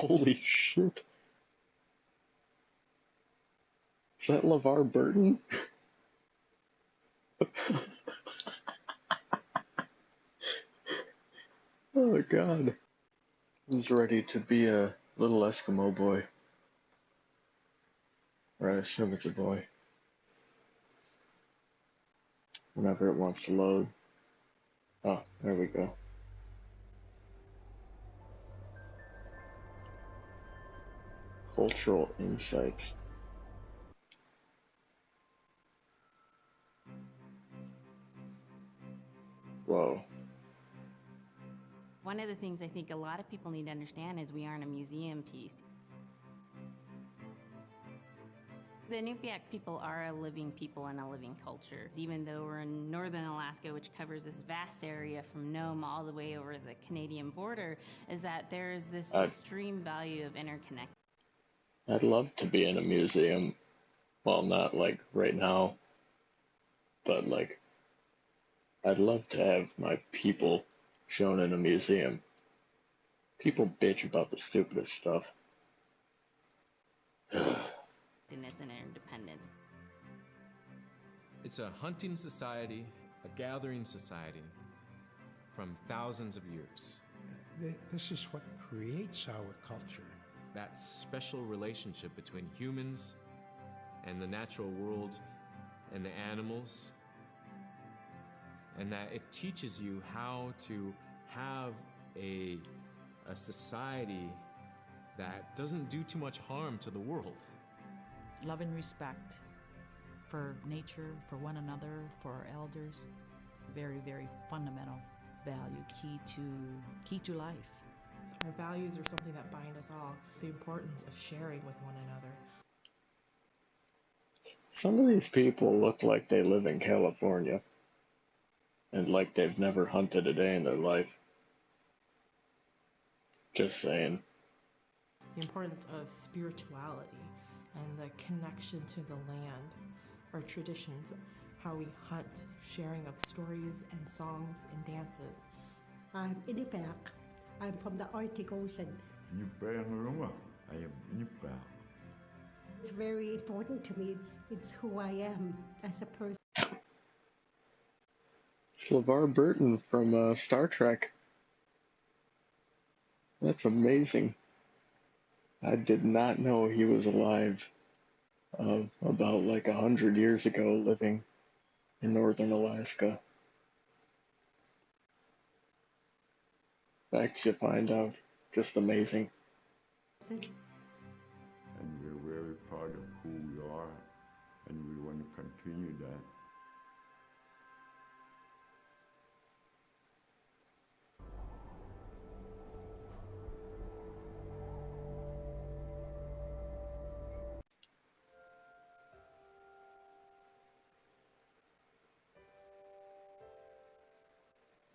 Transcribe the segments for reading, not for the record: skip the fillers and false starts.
Holy shit. Is that LeVar Burton? Oh god. He's ready to be a little Eskimo boy. Or I assume it's a boy. Whenever it wants to load. Oh, there we go. Cultural insights. Whoa. One of the things I think a lot of people need to understand is we aren't a museum piece. The Inupiaq people are a living people and a living culture. Even though we're in northern Alaska, which covers this vast area from Nome all the way over the Canadian border, is that there's this extreme value of interconnect. I'd love to be in a museum. Well, not like right now, but like I'd love to have my people shown in a museum. People bitch about the stupidest stuff. And interdependence. It's a hunting society, a gathering society from thousands of years. This is what creates our culture. That special relationship between humans and the natural world and the animals, and that it teaches you how to have a society that doesn't do too much harm to the world. Love and respect for nature, for one another, for our elders. Very, very fundamental value, key to life. Our values are something that bind us all. The importance of sharing with one another. Some of these people look like they live in California. And like they've never hunted a day in their life. Just saying. The importance of spirituality and the connection to the land, our traditions, how we hunt, sharing of stories and songs and dances. I'm Inupiaq. I'm from the Arctic Ocean. I am Inupiaq. It's very important to me. It's who I am as a person. It's LeVar Burton from Star Trek. That's amazing. I did not know he was alive about like 100 years ago, living in northern Alaska. Facts you find out, just amazing. And we're very proud of who we are, and we want to continue that.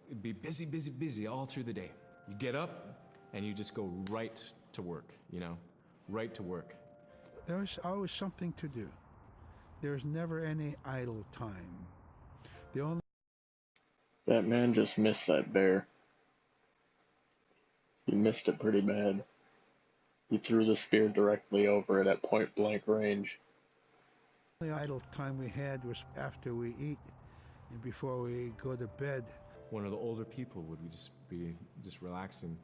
It'd be busy, busy, busy all through the day. You get up and you just go right to work, you know, right to work. There's always something to do. There's never any idle time. That man just missed that bear. He missed it pretty bad. He threw the spear directly over it at point blank range. The only idle time we had was after we eat and before we go to bed. One of the older people would be just relaxing,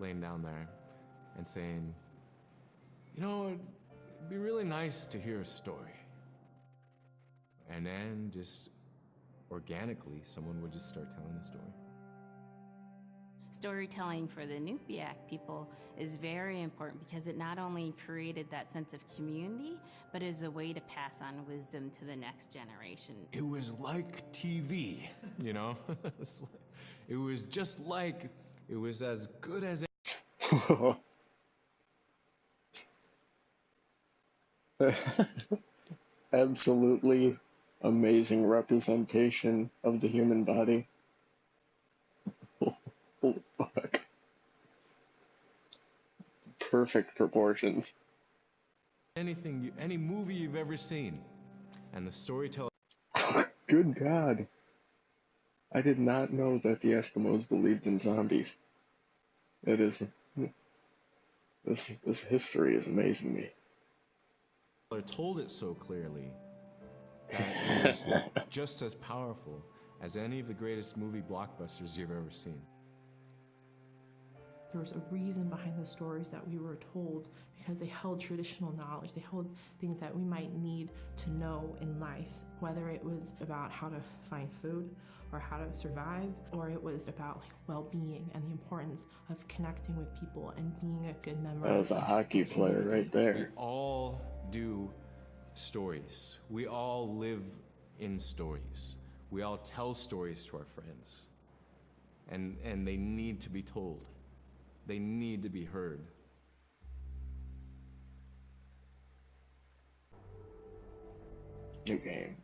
laying down there and saying, you know, it'd be really nice to hear a story. And then just organically, someone would just start telling a story. Storytelling for the Inupiaq people is very important because it not only created that sense of community, but is a way to pass on wisdom to the next generation. It was like TV, you know? It was just like, it was as good as Absolutely amazing representation of the human body. Holy fuck. Perfect proportions. any movie you've ever seen. And the storyteller... Good God. I did not know that the Eskimos believed in zombies. That This history is amazing me. They're told it so clearly that it is just as powerful as any of the greatest movie blockbusters you've ever seen. There was a reason behind the stories that we were told because they held traditional knowledge. They held things that we might need to know in life, whether it was about how to find food or how to survive, or it was about well-being and the importance of connecting with people and being a good member That was a of hockey the player community. right there. We all do stories. We all live in stories. We all tell stories to our friends. And they need to be told. They need to be heard. New game.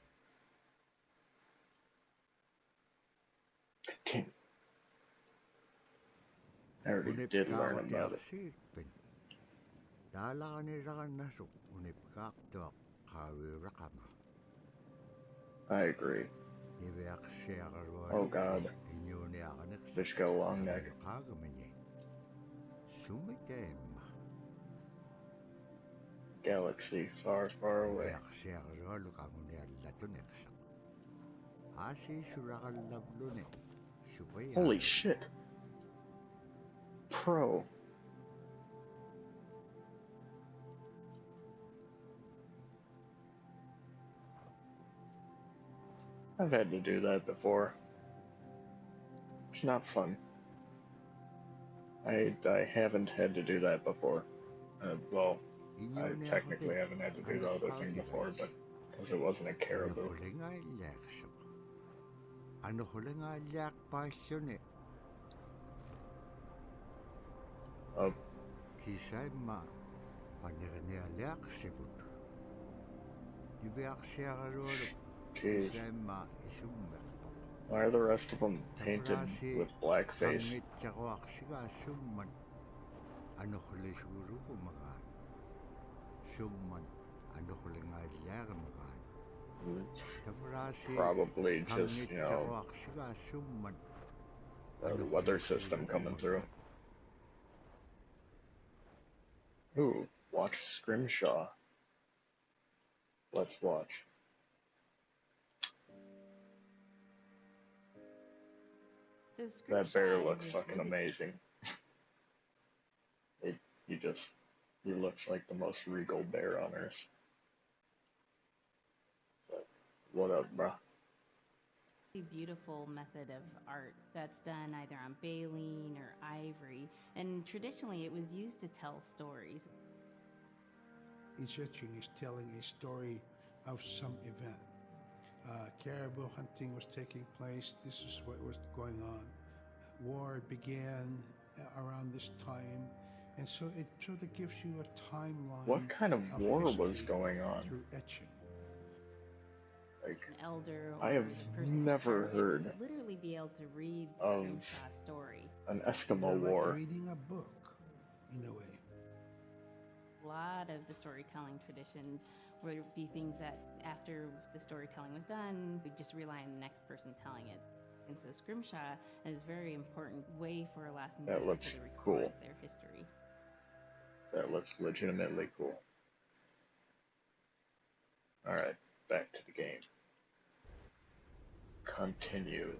Continue. I already did learn about it. I agree. Oh god. Fish got a long neck. Galaxy far, far away. Holy shit. Pro. I've had to do that before. It's not fun. I haven't had to do that before. Well, I technically haven't had to do the other thing before, but because it wasn't a caribou. Oh. Jeez. Why are the rest of them painted with blackface? Probably just, you know, the weather system coming through. Ooh, watch Scrimshaw. Let's watch. So That bear Scrimshaw looks is fucking really amazing. He looks like the most regal bear on earth. But what up, bruh? Beautiful method of art that's done either on baleen or ivory, and traditionally it was used to tell stories. Each etching is telling a story of some event. Caribou hunting was taking place. This is what was going on. War began around this time, and so it sort of gives you a timeline. What kind of war was history going on? through etching. Like, An elder or I have the person never that heard would literally be able to read of Scrimshaw's story. an Eskimo They're like war. reading a book, in a way. A lot of the storytelling traditions would be things that after the storytelling was done, we just rely on the next person telling it. And so Scrimshaw is a very important way for Alaskan That people looks to record cool. their history. That looks legitimately cool. Alright, back to the game. Continue.